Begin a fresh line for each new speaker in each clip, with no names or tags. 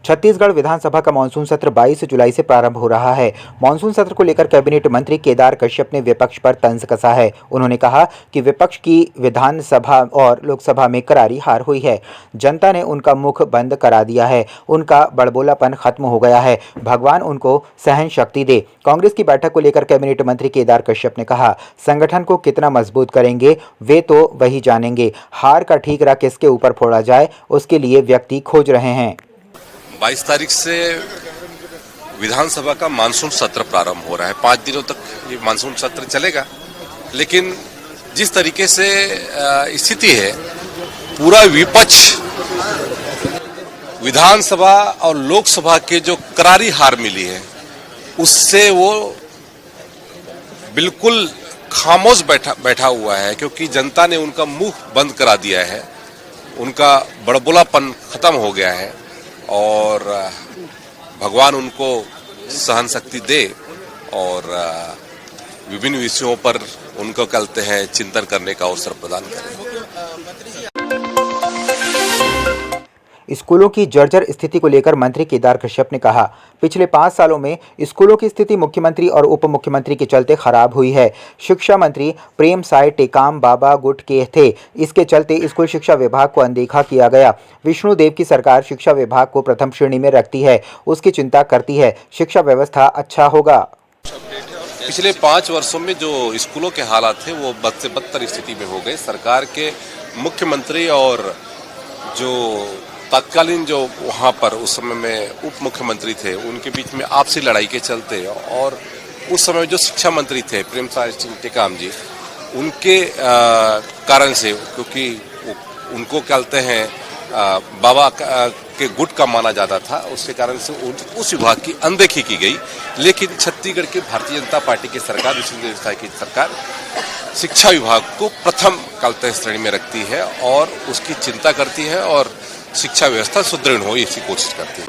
छत्तीसगढ़ विधानसभा का मानसून सत्र 22 जुलाई से प्रारंभ हो रहा है। मानसून सत्र को लेकर कैबिनेट मंत्री केदार कश्यप ने विपक्ष पर तंज कसा है। उन्होंने कहा कि विपक्ष की विधानसभा और लोकसभा में करारी हार हुई है। जनता ने उनका मुख बंद करा दिया है। उनका बड़बोलापन खत्म हो गया है। भगवान उनको सहन शक्ति दे। कांग्रेस की बैठक को लेकर कैबिनेट मंत्री केदार कश्यप ने कहा, संगठन को कितना मजबूत करेंगे वे तो वही जानेंगे। हार का ठीकरा किसके ऊपर फोड़ा जाए उसके लिए व्यक्ति खोज रहे हैं।
22 तारीख से विधानसभा का मानसून सत्र प्रारंभ हो रहा है। 5 दिनों तक ये मानसून सत्र चलेगा, लेकिन जिस तरीके से स्थिति है, पूरा विपक्ष विधानसभा और लोकसभा के जो करारी हार मिली है उससे वो बिल्कुल खामोश बैठा हुआ है, क्योंकि जनता ने उनका मुंह बंद करा दिया है। उनका बड़बोलापन खत्म हो गया है और भगवान उनको सहन शक्ति दे और विभिन्न विषयों पर उनको कहते हैं चिंतन करने का अवसर प्रदान करें।
स्कूलों की जर्जर स्थिति को लेकर मंत्री केदार कश्यप ने कहा, पिछले 5 सालों में स्कूलों की स्थिति मुख्यमंत्री और उप मुख्यमंत्री के चलते खराब हुई है। शिक्षा मंत्री प्रेम साय टेकाम बाबा गुट के थे। इसके चलते स्कूल शिक्षा विभाग को अनदेखा किया गया। विष्णुदेव की सरकार शिक्षा विभाग को प्रथम श्रेणी में रखती है, उसकी चिंता करती है। शिक्षा व्यवस्था अच्छा होगा।
पिछले 5 वर्षों में जो स्कूलों के हालात थे वो बद से बदतर स्थिति में हो गए। सरकार के मुख्यमंत्री और जो तत्कालीन जो वहाँ पर उस समय में उप मुख्यमंत्री थे उनके बीच में आपसी लड़ाई के चलते और उस समय जो शिक्षा मंत्री थे प्रेम साय टेकाम जी, उनके कारण से, क्योंकि उनको कहते हैं बाबा के गुट का माना जाता था, उसके कारण से उस विभाग की अनदेखी की गई। लेकिन छत्तीसगढ़ की भारतीय जनता पार्टी की सरकार, विष्णुदेव की सरकार शिक्षा विभाग को प्रथम कहते श्रेणी में रखती है और उसकी चिंता करती है और शिक्षा व्यवस्था सुदृढ़ हो इसकी कोशिश करती है।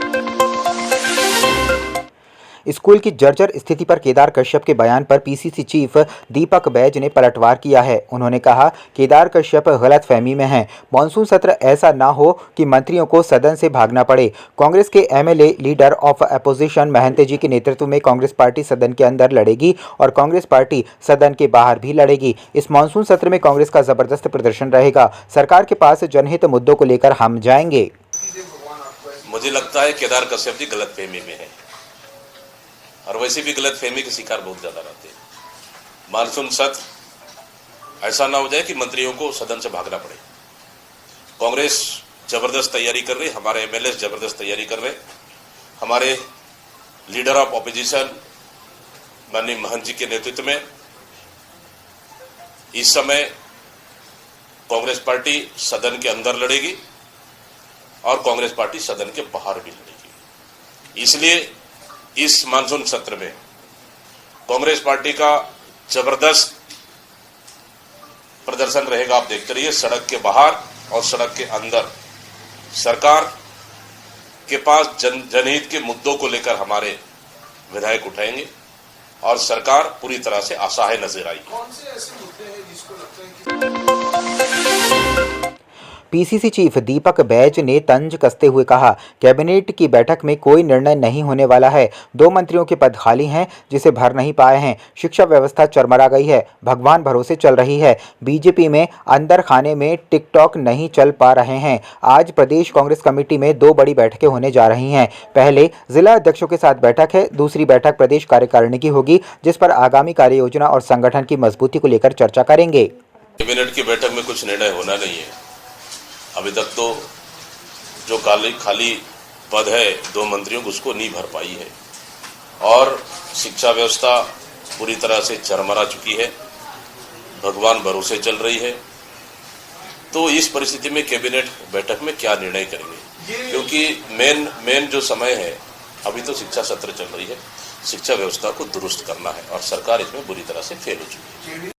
स्कूल की जर्जर स्थिति पर केदार कश्यप के बयान पर पीसीसी चीफ दीपक बैज ने पलटवार किया है। उन्होंने कहा, केदार कश्यप गलतफहमी में हैं। मानसून सत्र ऐसा ना हो कि मंत्रियों को सदन से भागना पड़े। कांग्रेस के एमएलए लीडर ऑफ अपोजिशन महंत जी के नेतृत्व में कांग्रेस पार्टी सदन के अंदर लड़ेगी और कांग्रेस पार्टी सदन के बाहर भी लड़ेगी। इस मानसून सत्र में कांग्रेस का जबरदस्त प्रदर्शन रहेगा। सरकार के पास जनहित मुद्दों को लेकर हम जाएंगे।
मुझे लगता है केदार कश्यप जी गलतफहमी में है और वैसे भी गलतफहमी के शिकार बहुत ज्यादा रहते हैं। मानसून सत्र ऐसा ना हो जाए कि मंत्रियों को सदन से भागना पड़े। कांग्रेस जबरदस्त तैयारी कर रही, हमारे एमएलए जबरदस्त तैयारी कर रहे। हमारे लीडर ऑफ ऑपोजिशन माननीय महंत जी के नेतृत्व में इस समय कांग्रेस पार्टी सदन के अंदर लड़ेगी और कांग्रेस पार्टी सदन के बाहर भी लड़ेगी। इसलिए इस मानसून सत्र में कांग्रेस पार्टी का जबरदस्त प्रदर्शन रहेगा। आप देखते रहिए, सड़क के बाहर और सड़क के अंदर सरकार के पास जनहित के मुद्दों को लेकर हमारे विधायक उठाएंगे और सरकार पूरी तरह से असहाय नजर आएगी। कौन से ऐसे मुद्दे हैं जिसको लगता है कि
पीसीसी चीफ दीपक बैज ने तंज कसते हुए कहा, कैबिनेट की बैठक में कोई निर्णय नहीं होने वाला है। 2 मंत्रियों के पद खाली हैं जिसे भर नहीं पाए हैं। शिक्षा व्यवस्था चरमरा गई है। भगवान भरोसे चल रही है। बीजेपी में अंदर खाने में टिकटॉक नहीं चल पा रहे हैं। आज प्रदेश कांग्रेस कमेटी में 2 बड़ी बैठकें होने जा रही हैं। पहले जिला अध्यक्षों के साथ बैठक है, दूसरी बैठक प्रदेश कार्यकारिणी की होगी, जिस पर आगामी कार्य योजना और संगठन की मजबूती को लेकर चर्चा करेंगे।
कैबिनेट की बैठक में कुछ निर्णय होना नहीं है। अभी तक तो जो खाली पद है 2 मंत्रियों को, उसको नहीं भर पाई है और शिक्षा व्यवस्था पूरी तरह से चरमरा चुकी है। भगवान भरोसे चल रही है। तो इस परिस्थिति में कैबिनेट बैठक में क्या निर्णय करेंगे, क्योंकि मेन जो समय है अभी तो शिक्षा सत्र चल रही है। शिक्षा व्यवस्था को दुरुस्त करना है और सरकार इसमें बुरी तरह से फेल हो चुकी है।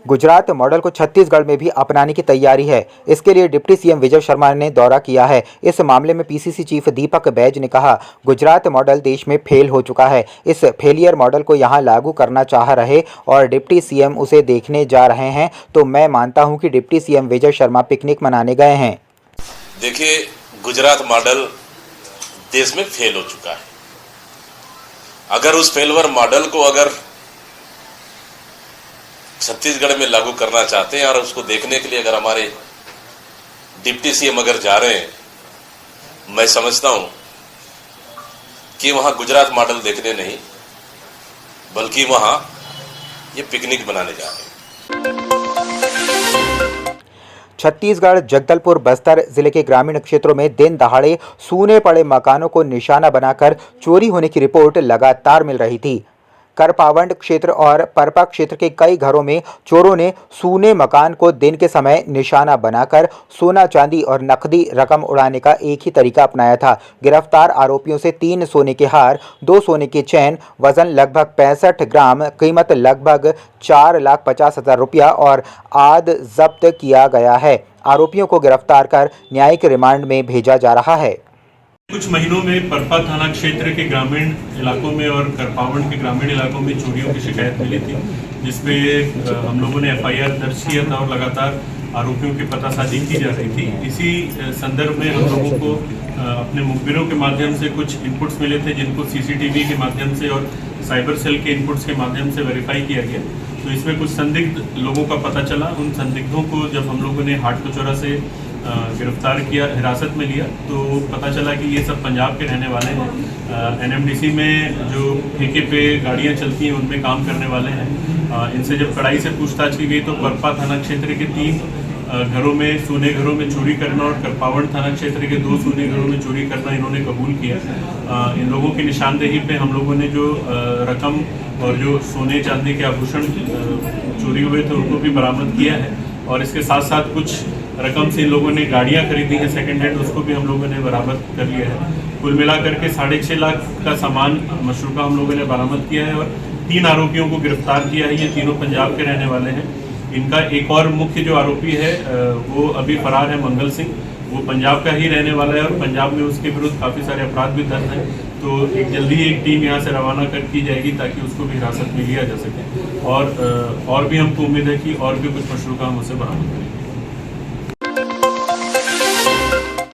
गुजरात मॉडल को छत्तीसगढ़ में भी अपनाने की तैयारी है। इसके लिए डिप्टी सीएम विजय शर्मा ने दौरा किया है। इस मामले में पीसीसी चीफ दीपक बैज ने कहा, गुजरात मॉडल देश में फेल हो चुका है। इस फेलियर मॉडल को यहां लागू करना चाह रहे और डिप्टी सीएम उसे देखने जा रहे हैं, तो मैं मानता हूं कि deputy CM Vijay Sharma picnic मनाने गए हैं।
देखिए, गुजरात मॉडल देश में फेल हो चुका है। अगर उस फेलवर मॉडल को अगर छत्तीसगढ़ में लागू करना चाहते हैं और उसको देखने के लिए अगर हमारे डिप्टी सीएम अगर जा रहे हैं, मैं समझता हूं कि वहां गुजरात मॉडल देखने नहीं बल्कि वहां ये पिकनिक बनाने जा रहे हैं।
छत्तीसगढ़ जगदलपुर बस्तर जिले के ग्रामीण क्षेत्रों में दिन दहाड़े सूने पड़े मकानों को निशाना बनाकर चोरी होने की रिपोर्ट लगातार मिल रही थी। करपावंड क्षेत्र और परपा क्षेत्र के कई घरों में चोरों ने सूने मकान को दिन के समय निशाना बनाकर सोना चांदी और नकदी रकम उड़ाने का एक ही तरीका अपनाया था। गिरफ्तार आरोपियों से 3 सोने के हार, 2 सोने के चैन, वजन लगभग 65 ग्राम, कीमत लगभग 4,50,000 रुपया और आदि जब्त किया गया है। आरोपियों को गिरफ्तार कर न्यायिक रिमांड में भेजा जा रहा है।
कुछ महीनों में परपा थाना क्षेत्र के ग्रामीण इलाकों में और करपावंड के ग्रामीण इलाकों में चोरियों की शिकायत मिली थी, जिसमें हम लोगों ने एफआईआर दर्ज किया था और लगातार आरोपियों की पतासाजी की जा रही थी। इसी संदर्भ में हम लोगों को अपने मुखबिरों के माध्यम से कुछ इनपुट्स मिले थे, जिनको सीसीटीवी के माध्यम से और साइबर सेल के इनपुट्स के माध्यम से वेरीफाई किया गया। तो इसमें कुछ संदिग्ध लोगों का पता चला। उन संदिग्धों को जब हम लोगों ने हाटकचौरा से गिरफ्तार किया, हिरासत में लिया, तो पता चला कि ये सब पंजाब के रहने वाले हैं। एनएमडीसी में जो ठेके पे गाड़ियां चलती हैं उनमें काम करने वाले हैं। इनसे जब कड़ाई से पूछताछ की गई तो परपा थाना क्षेत्र के 3 घरों में सोने घरों में चोरी करना और करपावंड थाना क्षेत्र के 2 सोने घरों में चोरी करना इन्होंने कबूल किया। इन लोगों की निशानदेही पे हम लोगों ने जो रकम और जो सोने चांदी के आभूषण चोरी हुए थे उनको भी बरामद किया है और इसके साथ साथ कुछ रकम से इन लोगों ने गाड़ियां खरीदी हैं सेकंड हैंड, उसको भी हम लोगों ने बरामद कर लिया है। कुल मिलाकर के 6.5 लाख का सामान मशरूका हम लोगों ने बरामद किया है और 3 आरोपियों को गिरफ्तार किया है। ये तीनों पंजाब के रहने वाले हैं। इनका एक और मुख्य जो आरोपी है वो अभी फरार है, मंगल सिंह। वो पंजाब का ही रहने वाला है और पंजाब में उसके विरुद्ध काफ़ी सारे अपराध भी दर्ज हैं। तो जल्दी ही एक टीम यहाँ से रवाना की जाएगी ताकि उसको भी हिरासत में लिया जा सके और भी हमको उम्मीद है कि और भी कुछ मशरूका हम उसे बरामद करेंगे।